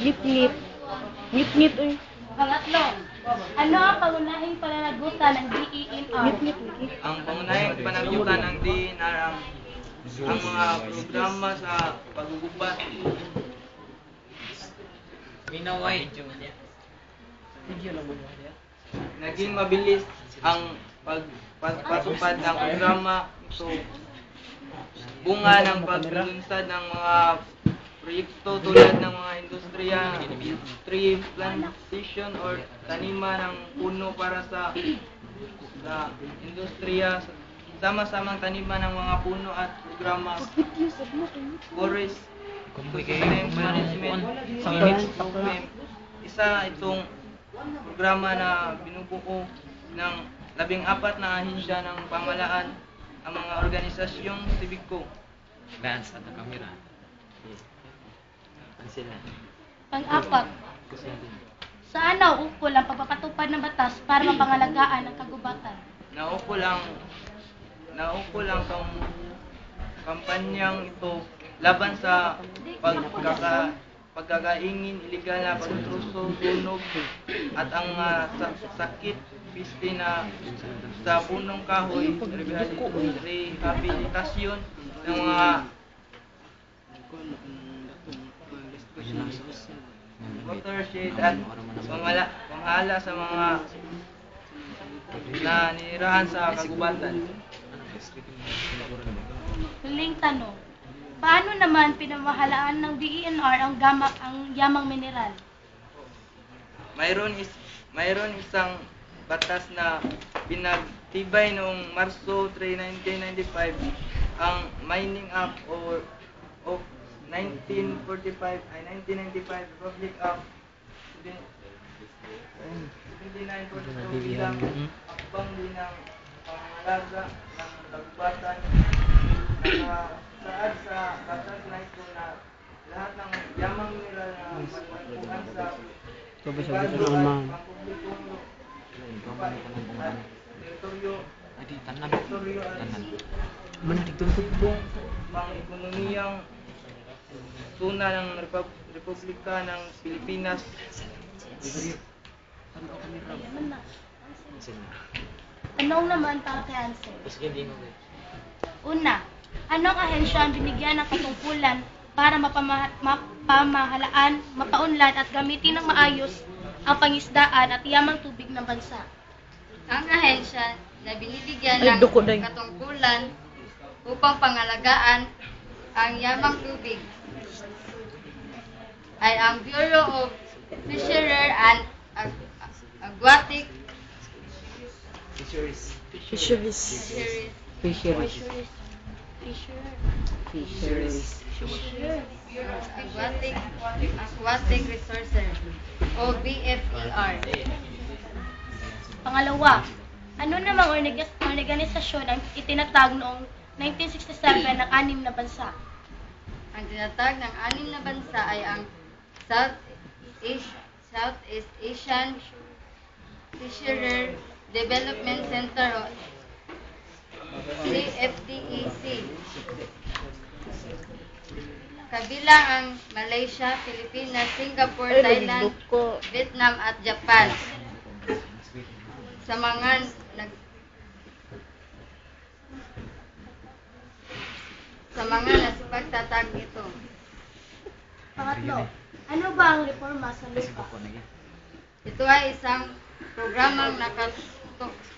Ngip-ngip. Ngip-ngip eh. Pangatlo, ano ang pangunahing pananagutan ng DENR? Ngip-ngip lagi. Ang pangunahing panagutan ng DNR ang mga programa sa paggugubat. Minaway. Naging mabilis ang pagpatupad ng programa ito. Bunga ng paglunsad ng mga proyekto tulad ng mga industriya, tree plantation or taniman ng puno para sa industriya, sama-samang taniman ng mga puno at programa forest management program. Isa itong programa na binubuo ng 14 na ahensya ng pamahalaan, ang mga organisasyong sibiko. Dance at the camera. Sila. Pang-apat, saan nauukol ang pagpapatupad ng batas para mapangalagaan ang kagubatan? Naukol ang kampanyang ito laban sa pagkakaingin, iligal na pagtruso, sunog at ang sakit piste na sa punong kahoy, rehabilitasyon ng mga watershed at panghala sa mga nanirahan sa kagubatan. Huling tanong, paano naman pinamahalaan ng DENR ang yamang mineral? Mayroon isang batas na pinagtibay noong Marso 3, 1995, ang Mining Act of 1995 Republic Act 2942 bilang akbang din ng pangangalaga ng kagubatan. Nakasaad sa batas na ito na lahat ng yamang mineral na matagpuan sa pribado at pampublikong lupa at teritoryo at pang-ekonomiyang tuna ng Republika ng Pilipinas. Tanong naman para kay Ansel. Una, anong ahensya ang binigyan ng katungkulan para mapamahalaan, mapaunlad at gamitin ng maayos ang pangisdaan at yamang tubig ng bansa? Ang ahensya na binibigyan ng katungkulan upang pangalagaan ang yamang tubig ay ang Bureau of Fisheries and Aquatic Fisheries. Aquatic Resources o BFER. Pangalawa, ano namang organisasyon ang itinatag noong 1967 ng 6 na bansa? Ang tinatag ng 6 na bansa ay ang Southeast Asian Fisheries Development Center o CFDEC. Kabilang ang Malaysia, Pilipinas, Singapore, Thailand, Vietnam at Japan. Sa mga nasipagtatag nito. Pangatlo, ano ba ang reforma sa lupa? Ito ay isang programang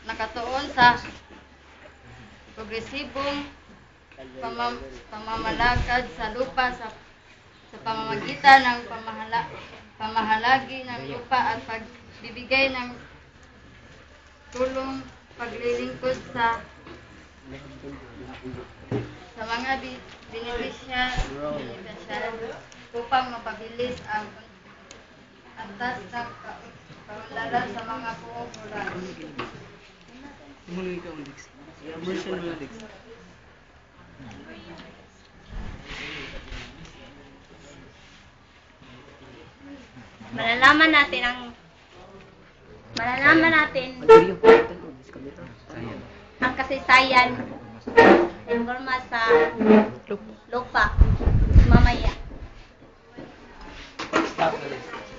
nakatuon sa progresibong pamamalakad sa lupa sa pamamagitan ng pamahalagi ng lupa at pagbibigay ng tulong paglilingkod sa mga beneficiary upang mapabilis ang antas ng kaunlaran sa mga puong rural. Malalaman natin ang kasaysayan informa sa lupa mamaya. Alis.